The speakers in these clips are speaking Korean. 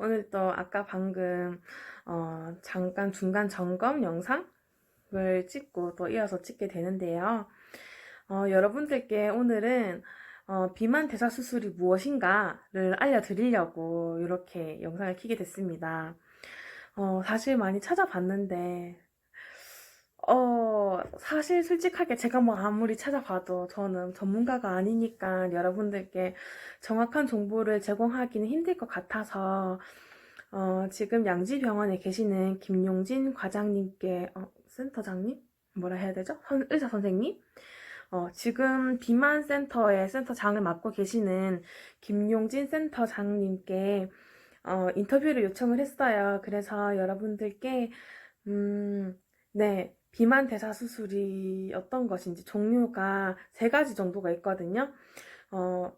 오늘 또 아까 방금 잠깐 중간 점검 영상을 찍고 또 이어서 찍게 되는데요. 여러분들께 오늘은 비만 대사 수술이 무엇인가를 알려드리려고 이렇게 영상을 켜게 됐습니다. 사실 많이 찾아봤는데 사실 솔직하게 제가 뭐 아무리 찾아봐도 저는 전문가가 아니니까 여러분들께 정확한 정보를 제공하기는 힘들 것 같아서 지금 양지병원에 계시는 김용진 과장님께 센터장님? 뭐라 해야 되죠? 의사 선생님? 지금 비만 센터의 센터장을 맡고 계시는 김용진 센터장님께 인터뷰를 요청을 했어요. 그래서 여러분들께 네, 비만 대사 수술이 어떤 것인지 종류가 3가지 정도가 있거든요.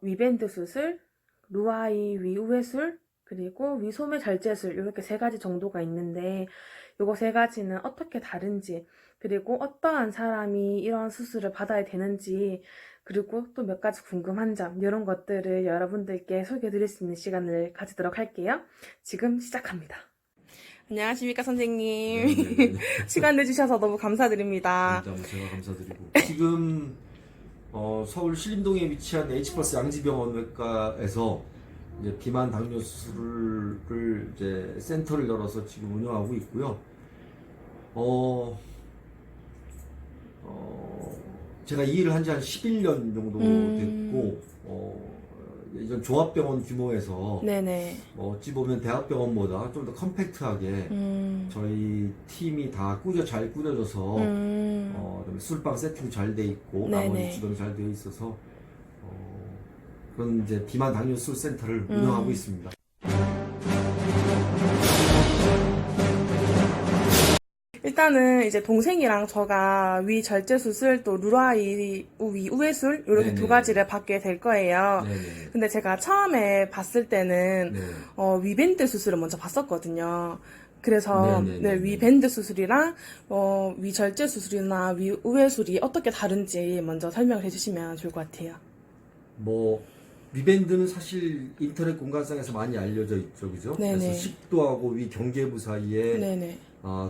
위밴드 수술, 루아이 위우회술, 그리고 위소매 절제술 이렇게 3가지 정도가 있는데 요거 3가지는 어떻게 다른지, 그리고 어떠한 사람이 이런 수술을 받아야 되는지, 그리고 또 몇 가지 궁금한 점 이런 것들을 여러분들께 소개해 드릴 수 있는 시간을 가지도록 할게요. 지금 시작합니다. 안녕하십니까 선생님. 네네네. 시간 내주셔서 너무 감사드립니다. 일단 제가 감사드리고 지금 서울 신림동에 위치한 H플러스 양지병원 외과에서 이제 비만 당뇨 수술을 이제 센터를 열어서 지금 운영하고 있고요. 제가 이 일을 한 지 한 11년 정도 됐고 이전 종합병원 규모에서 네네. 어찌 보면 대학병원보다 좀 더 컴팩트하게 저희 팀이 다 잘 꾸려져서 그다음에 술방 세팅도 잘 돼 있고 네네. 나머지 주변이 잘 되어 있어서 그런 이제 비만 당뇨 수술 센터를 운영하고 있습니다. 일단은 이제 동생이랑 저가 위 절제 수술 또 루아이 위 우회술 이렇게 네네. 2가지를 받게 될 거예요. 네네. 근데 제가 처음에 봤을 때는 네. 위밴드 수술을 먼저 봤었거든요. 그래서 네네네네. 네, 위밴드 수술이랑 위 절제 수술이나 위 우회술이 어떻게 다른지 먼저 설명을 해주시면 좋을 것 같아요. 뭐 위밴드는 사실 인터넷 공간상에서 많이 알려져 있죠, 그죠? 네네. 그래서 식도하고 위 경계부 사이에 네네.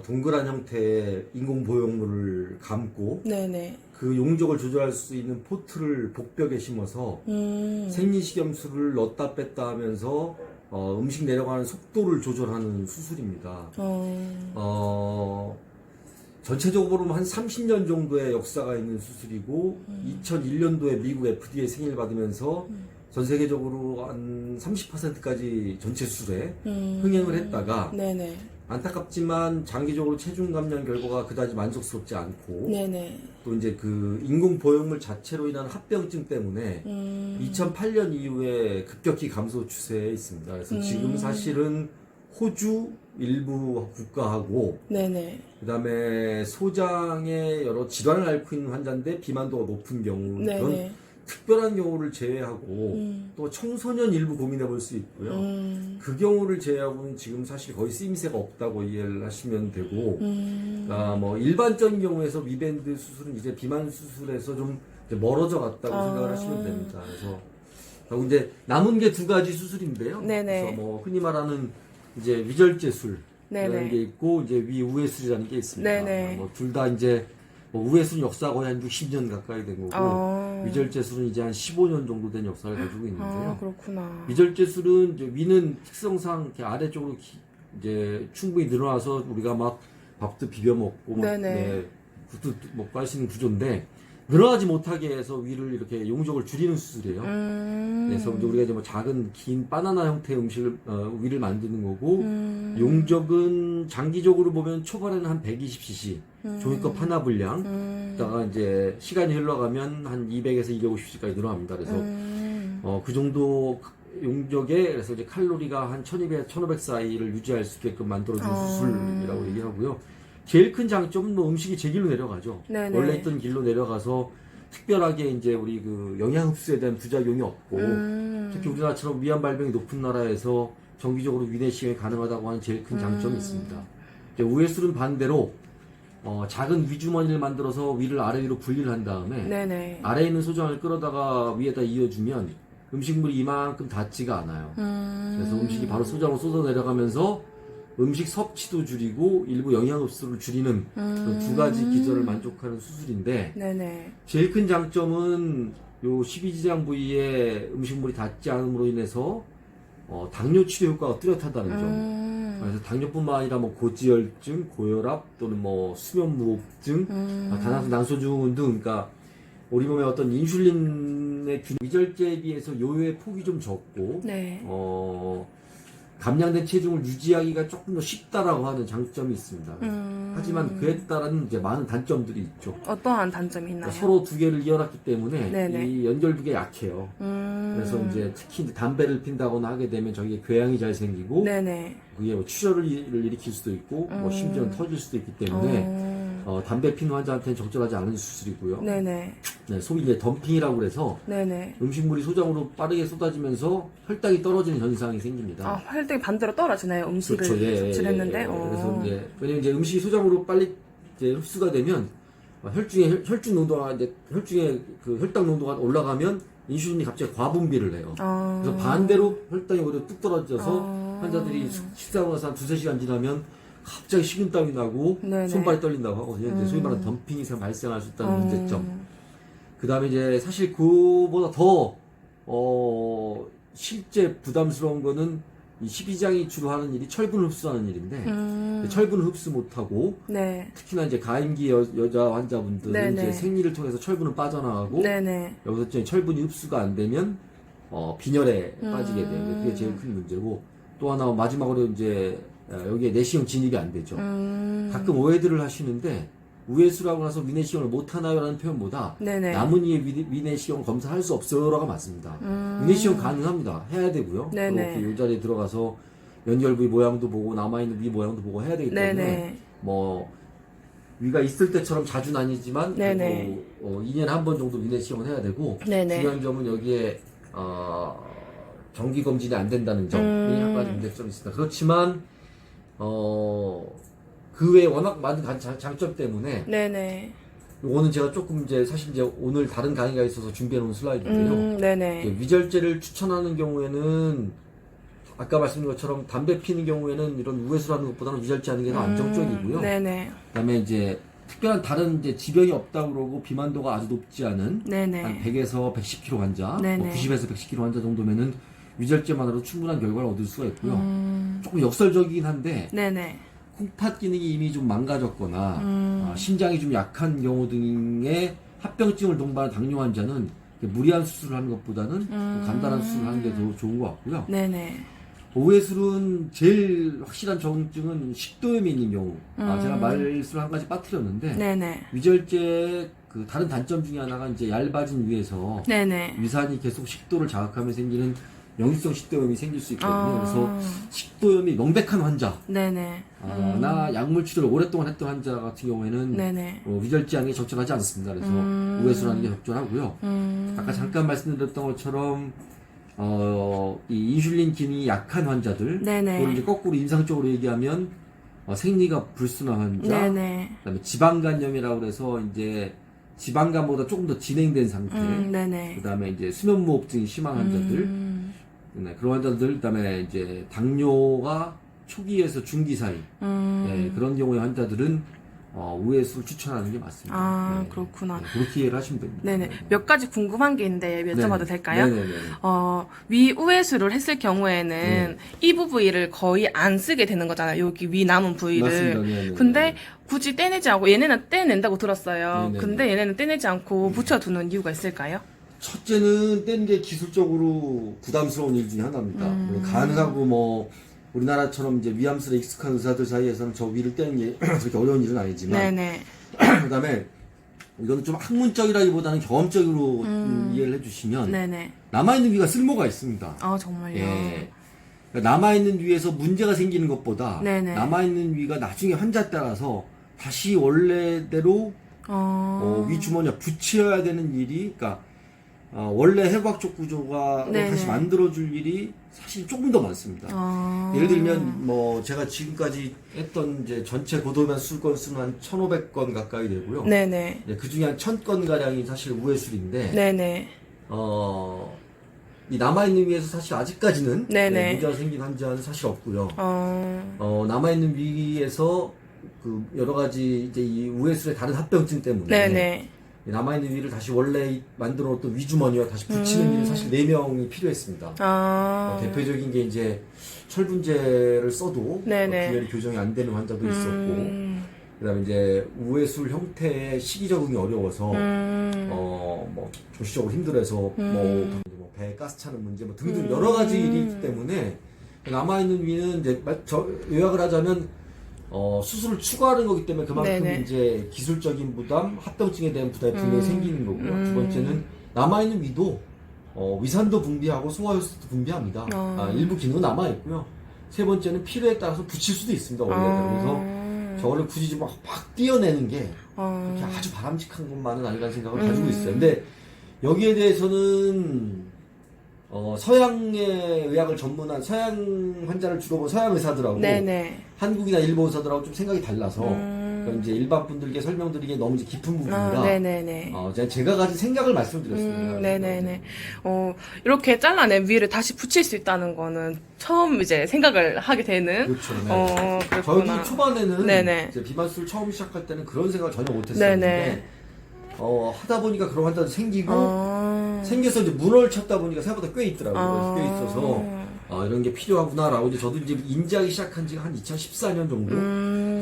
동그란 형태의 인공 보형물을 감고 네네. 그 용적을 조절할 수 있는 포트를 복벽에 심어서 생리식염수를 넣었다 뺐다 하면서 음식 내려가는 속도를 조절하는 수술입니다. 전체적으로 한 30년 정도의 역사가 있는 수술이고 2001년도에 미국 FDA 승인을 받으면서 전 세계적으로 한 30%까지 전체 수술에 흥행을 했다가 네네. 안타깝지만 장기적으로 체중 감량 결과가 그다지 만족스럽지 않고 네네. 또 이제 그 인공 보형물 자체로 인한 합병증 때문에 2008년 이후에 급격히 감소 추세에 있습니다. 그래서 지금 사실은 호주 일부 국가하고 네네. 그다음에 소장에 여러 질환을 앓고 있는 환자인데 비만도가 높은 경우 네네. 그런 특별한 경우를 제외하고 또 청소년 일부 고민해 볼 수 있고요. 그 경우를 제외하고는 지금 사실 거의 쓰임새가 없다고 이해를 하시면 되고, 뭐 일반적인 경우에서 위밴드 수술은 이제 비만 수술에서 좀 이제 멀어져 갔다고 생각을 하시면 됩니다. 그래서 그리고 이제 남은 게 2가지 수술인데요. 네네. 그래서 뭐 흔히 말하는 이제 위절제술 네네. 이라는 게 있고 이제 위우회술이라는 게 있습니다. 네네. 뭐 둘 다 이제 우회술은 역사가 거의 한 60년 가까이 된 거고 위절제술은 이제 한 15년 정도 된 역사를 가지고 있는데요. 그렇구나. 위절제술은 이제 위는 특성상 이렇게 아래쪽으로 이제 충분히 늘어나서 우리가 막 밥도 비벼 먹고 막 국도 먹고 할 수 있는 구조인데 늘어나지 못하게 해서 위를 이렇게 용적을 줄이는 수술이에요. 그래서 이제 우리가 이제 뭐 작은 긴 바나나 형태의 음식을 위를 만드는 거고 용적은 장기적으로 보면 초반에는 한 120cc 종이컵 하나 분량 그다가 이제 시간이 흘러가면 한 200에서 250cc까지 늘어납니다. 그래서 그 정도 용적에 그래서 이제 칼로리가 한 1200, 1500 사이를 유지할 수 있게끔 만들어준 수술이라고 얘기하고요. 제일 큰 장점은 뭐 음식이 제 길로 내려가죠. 네네. 원래 있던 길로 내려가서 특별하게 이제 우리 그 영양 흡수에 대한 부작용이 없고 특히 우리나라처럼 위암 발병이 높은 나라에서 정기적으로 위내시경이 가능하다고 하는 제일 큰 장점이 있습니다. 이제 우회술은 반대로 작은 위주머니를 만들어서 위를 아래 위로 분리를 한 다음에 네네. 아래에 있는 소장을 끌어다가 위에다 이어주면 음식물이 이만큼 닿지가 않아요. 그래서 음식이 바로 소장으로 쏟아 내려가면서 음식 섭취도 줄이고 일부 영양 흡수를 줄이는 그런 두 가지 기전을 만족하는 수술인데 네네. 제일 큰 장점은 요 12지장 부위에 음식물이 닿지 않음으로 인해서 당뇨 치료 효과가 뚜렷하다는 점. 그래서 당뇨뿐만 아니라 뭐 고지혈증, 고혈압 또는 뭐 수면무호흡증, 다나스 난소증 등, 그러니까 우리 몸의 어떤 인슐린의 위절제에 비해서 요요의 폭이 좀 적고, 네. 감량된 체중을 유지하기가 조금 더 쉽다라고 하는 장점이 있습니다. 하지만 그에 따른 이제 많은 단점들이 있죠. 어떠한 단점이 있나요? 그러니까 서로 두 개를 이어놨기 때문에 네네. 이 연결부가 약해요. 그래서 이제 특히 이제 담배를 핀다거나 하게 되면 저게 궤양이 잘 생기고, 네네. 그게 뭐 출혈을 일으킬 수도 있고, 뭐 심지어는 터질 수도 있기 때문에 담배 피는 환자한테는 적절하지 않은 수술이고요. 네네. 네, 소위 이제 덤핑이라고 그래서 네네. 음식물이 소장으로 빠르게 쏟아지면서 혈당이 떨어지는 현상이 생깁니다. 아, 혈당이 반대로 떨어지나요? 음식을 그렇죠. 섭취했는데. 그래서 이제 왜냐면 이제 음식이 소장으로 빨리 이제 흡수가 되면 혈중 농도가 이제 혈중에 그 혈당 농도가 올라가면 인슐린이 갑자기 과분비를 해요. 그래서 반대로 혈당이 오히려 뚝 떨어져서 환자들이 식사하고 나서 한 2-3시간 지나면 갑자기 식은땀이 나고 네네. 손발이 떨린다고 하거든요. 이제 소위 말하는 덤핑이 발생할 수 있다는 문제점. 그 다음에 이제 사실 그보다 더 실제 부담스러운 거는 이 12장이 주로 하는 일이 철분을 흡수하는 일인데 철분을 흡수 못하고 네. 특히나 이제 가임기 여자 환자분들은 네네. 이제 생리를 통해서 철분은 빠져나가고 네네. 여기서 이제 철분이 흡수가 안 되면 빈혈에 빠지게 돼요. 그게 제일 큰 문제고 또 하나 마지막으로 이제 여기에 내시경 진입이 안 되죠. 가끔 오해들을 하시는데 우회수라고 나서 위내시경을 못 하나요라는 표현보다 네네. 남은 이의 위내시경 검사할 수 없어요라가 맞습니다. 위내시경 가능합니다. 해야 되고요. 네네. 또 이 자리에 들어가서 연결부위 모양도 보고 남아있는 위 모양도 보고 해야 되기 때문에 네네. 뭐 위가 있을 때처럼 자주는 아니지만 네네. 2년에 한 번 정도 위내시경을 해야 되고 네네. 중요한 점은 여기에 정기 검진이 안 된다는 점이 한 가지 문제점이 있습니다. 그렇지만 그 외에 워낙 많은 장점 때문에 네네. 이거는 제가 조금 이제 사실 이제 오늘 다른 강의가 있어서 준비해 놓은 슬라이드인데요. 네네. 위절제를 추천하는 경우에는 아까 말씀드린 것처럼 담배 피는 경우에는 이런 우회수를 하는 것보다는 위절제 하는 게 더 안정적이고요. 네네. 그다음에 이제 특별한 다른 이제 지병이 없다고 그러고 비만도가 아주 높지 않은 네네. 한 100에서 110kg 환자, 네네. 뭐 90에서 110kg 환자 정도면은 위절제만으로 충분한 결과를 얻을 수가 있고요. 조금 역설적이긴 한데 네네. 콩팥 기능이 이미 좀 망가졌거나 심장이 좀 약한 경우 등의 합병증을 동반한 당뇨 환자는 무리한 수술을 하는 것보다는 좀 간단한 수술을 하는 게 더 좋은 것 같고요. 네네. 오해술은 제일 확실한 정증은 식도염이 있는 경우. 제가 말씀을 한 가지 빠뜨렸는데 네네. 위절제 그 다른 단점 중에 하나가 이제 얇아진 위에서 네네. 위산이 계속 식도를 자극하면 생기는 역류성 식도염이 생길 수 있거든요. 그래서 식도염이 명백한 환자, 네네. 나 약물 치료를 오랫동안 했던 환자 같은 경우에는 네네. 위절제 하는 게 적절하지 않습니다. 그래서 우회수를 하는 게 적절하고요. 아까 잠깐 말씀드렸던 것처럼 이 인슐린 기능이 약한 환자들, 네네. 그걸 이제 거꾸로 인상적으로 얘기하면 생리가 불순한 환자, 네네. 그다음에 지방간염이라고 해서 이제 지방간보다 조금 더 진행된 상태, 네네. 그다음에 이제 수면무호흡증이 심한 환자들, 네, 그런 환자들, 그다음에 이제 당뇨가 초기에서 중기 사이, 네, 그런 경우의 환자들은 우회수를 추천하는 게 맞습니다. 네, 그렇구나. 네, 그렇게 이해를 하시면 됩니다. 네네. 몇 가지 궁금한 게 있는데 여쭤봐도 네네. 될까요? 네네네. 위우회수를 했을 경우에는 이 부위를 거의 안 쓰게 되는 거잖아요. 여기 위 남은 부위를. 맞습니다. 네네네. 근데 굳이 떼내지 않고 얘네는 떼낸다고 들었어요. 네네네. 근데 얘네는 떼내지 않고 붙여두는 이유가 있을까요? 첫째는 뗀 게 기술적으로 부담스러운 일 중에 하나입니다. 가능하고 뭐 우리나라처럼 이제 위암술에 익숙한 의사들 사이에서는 저 위를 떼는 게 그렇게 어려운 일은 아니지만 네네. 그다음에 이거는 좀 학문적이라기보다는 경험적으로 이해를 해주시면 네네. 남아있는 위가 쓸모가 있습니다. 정말요? 예. 그러니까 남아있는 위에서 문제가 생기는 것보다 네네. 남아있는 위가 나중에 환자에 따라서 다시 원래대로 위 주머니에 붙여야 되는 일이, 그러니까 원래 해부학적 구조가 네네. 다시 만들어줄 일이 사실 조금 더 많습니다. 예를 들면 뭐 제가 지금까지 했던 이제 전체 고도비만 수술 건수는 한 1,500건 가까이 되고요. 네네. 그 중에 한 1,000건 가량이 사실 우회술인데 네네. 이 남아있는 위에서 사실 아직까지는 네네. 문제가 생긴 환자는 사실 없고요. 어, 남아있는 위에서 그 여러 가지 이제 이 우회술의 다른 합병증 때문에 네네. 이 남아있는 위를 다시 원래 만들어 놓던 위주머니와 다시 붙이는 일은 사실 4명이 필요했습니다. 대표적인 게 이제 철분제를 써도 네네. 기혈이 교정이 안 되는 환자도 있었고, 그다음에 이제 우회술 형태의 식이 적응이 어려워서 뭐 조시적으로 힘들어서 뭐 배에 가스 차는 문제 뭐 등등 여러 가지 일이 있기 때문에 남아있는 위는 이제 요약을 하자면 수술을 추가하는 거기 때문에 그만큼 네네. 이제 기술적인 부담, 합병증에 대한 부담이 분명히 생기는 거고요. 두 번째는 남아있는 위도 위산도 분비하고 소화효소도 분비합니다. 일부 기능은 남아있고요. 세 번째는 필요에 따라서 붙일 수도 있습니다. 원래대로. 그래서 저거를 굳이 막 띄어내는 게 그렇게 아주 바람직한 것만은 아니라는 생각을 가지고 있어요. 근데 여기에 대해서는 서양의 의학을 전문한 서양 환자를 주로 본 서양 의사들하고 네네. 한국이나 일본 의사들하고 좀 생각이 달라서 그러니까 이제 일반 분들께 설명드리기 너무 이제 깊은 부분이라 네네네. 제가 가진 생각을 말씀드렸습니다. 네네네. 이렇게 잘라낸 위를 다시 붙일 수 있다는 거는 처음 이제 생각을 하게 되는. 그렇죠. 네. 그렇구나. 저희 초반에는 네네. 이제 비만술 처음 시작할 때는 그런 생각을 전혀 못했었는데 네네. 하다 보니까 그런 환자도 생기고 생겨서 이제 문을 쳤다 보니까 생각보다 꽤 있더라고요. 꽤 있어서 이런 게 필요하구나라고 이제 저도 이제 인지하기 시작한 지가 한 2014년 정도.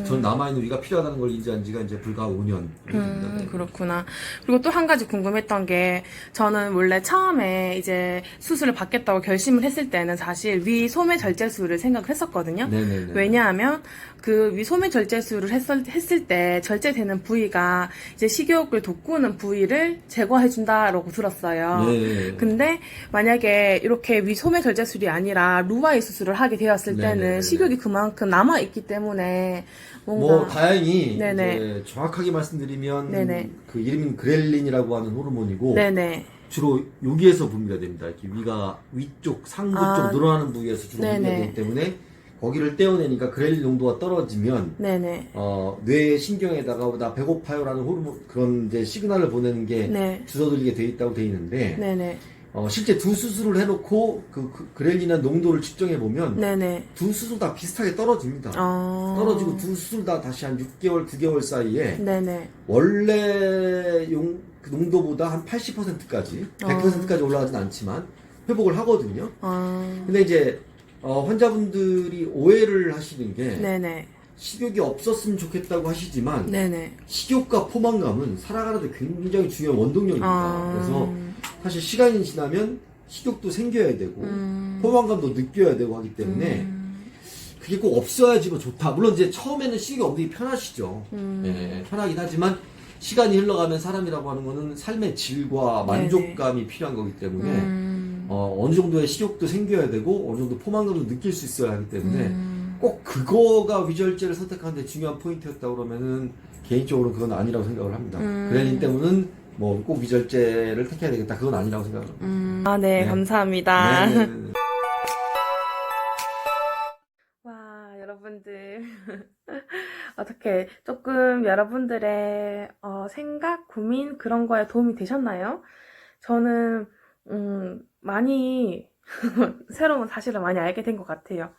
전 남아있는 위가 필요하다는 걸 인지한 지가 이제 불과 5년 됩니다. 네. 그렇구나. 그리고 또 한 가지 궁금했던 게, 저는 원래 처음에 이제 수술을 받겠다고 결심을 했을 때는 사실 위 소매 절제술을 생각을 했었거든요. 네네네. 왜냐하면 그 위 소매 절제술을 했을 때 절제되는 부위가 이제 식욕을 돋구는 부위를 제거해준다라고 들었어요. 네. 근데 만약에 이렇게 위 소매 절제술이 아니라 루아이 수술을 하게 되었을 때는 네네네. 식욕이 그만큼 남아있기 때문에 뭔가 뭐 다행히 네네. 이제 정확하게 말씀드리면 네네. 그 이름은 그렐린이라고 하는 호르몬이고 네네. 주로 여기에서 분비가 됩니다. 이렇게 위가 위쪽 상부 쪽 늘어나는 부위에서 주로 분비가 네네. 되기 때문에 거기를 떼어내니까 그렐린 농도가 떨어지면 네네. 뇌 신경에다가 나 배고파요라는 호르몬 그런 이제 시그널을 보내는 게 네. 주저들게 돼 있다고 돼 있는데 네네. 실제 두 수술을 해놓고 그 그렐린의 농도를 측정해 보면 네네. 두 수술 다 비슷하게 떨어집니다. 떨어지고 두 수술 다 다시 한 6개월, 9개월 사이에 네네. 원래 그 농도보다 한 80%까지 100%까지 올라가진 않지만 회복을 하거든요. 근데 이제 환자분들이 오해를 하시는 게 네네. 식욕이 없었으면 좋겠다고 하시지만 네네. 식욕과 포만감은 살아가는데 굉장히 중요한 원동력입니다. 그래서 사실 시간이 지나면 식욕도 생겨야 되고 포만감도 느껴야 되고 하기 때문에 그게 꼭 없어야지 뭐 좋다. 물론 이제 처음에는 식욕이 없는 게 편하시죠. 예, 편하긴 하지만 시간이 흘러가면 사람이라고 하는 거는 삶의 질과 만족감이 필요한 거기 때문에 어느 정도의 식욕도 생겨야 되고 어느 정도 포만감도 느낄 수 있어야 하기 때문에 꼭 그거가 위절제를 선택하는데 중요한 포인트였다 그러면은 개인적으로 그건 아니라고 생각을 합니다. 그레닌 때문은 뭐 꼭 위절제를 택해야 되겠다 그건 아니라고 생각을 합니다. 네, 네. 감사합니다. 네. 와, 여러분들. 어떻게 조금 여러분들의 생각, 고민 그런 거에 도움이 되셨나요? 저는 많이 새로운 사실을 많이 알게 된 것 같아요.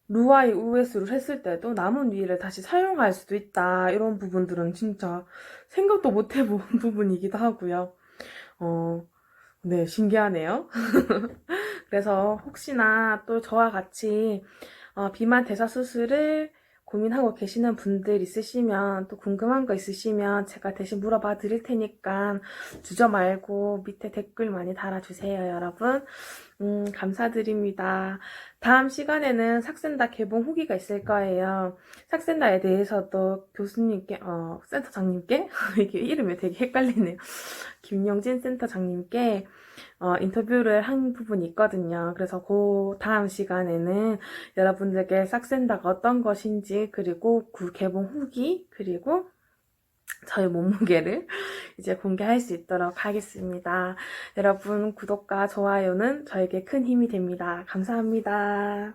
루아이 우회수를 했을 때도 남은 위를 다시 사용할 수도 있다. 이런 부분들은 진짜 생각도 못 해본 부분이기도 하고요. 네, 신기하네요. 그래서 혹시나 또 저와 같이 비만 대사 수술을 고민하고 계시는 분들 있으시면 또 궁금한 거 있으시면 제가 대신 물어봐 드릴 테니까 주저 말고 밑에 댓글 많이 달아주세요, 여러분. 감사드립니다. 다음 시간에는 삭센다 개봉 후기가 있을 거예요. 삭센다에 대해서도 교수님께, 센터장님께, 이게 이름이 되게 헷갈리네요. 김영진 센터장님께 인터뷰를 한 부분이 있거든요. 그래서 그 다음 시간에는 여러분들께 삭센다가 어떤 것인지, 그리고 그 개봉 후기, 그리고 저의 몸무게를 이제 공개할 수 있도록 하겠습니다. 여러분 구독과 좋아요는 저에게 큰 힘이 됩니다. 감사합니다.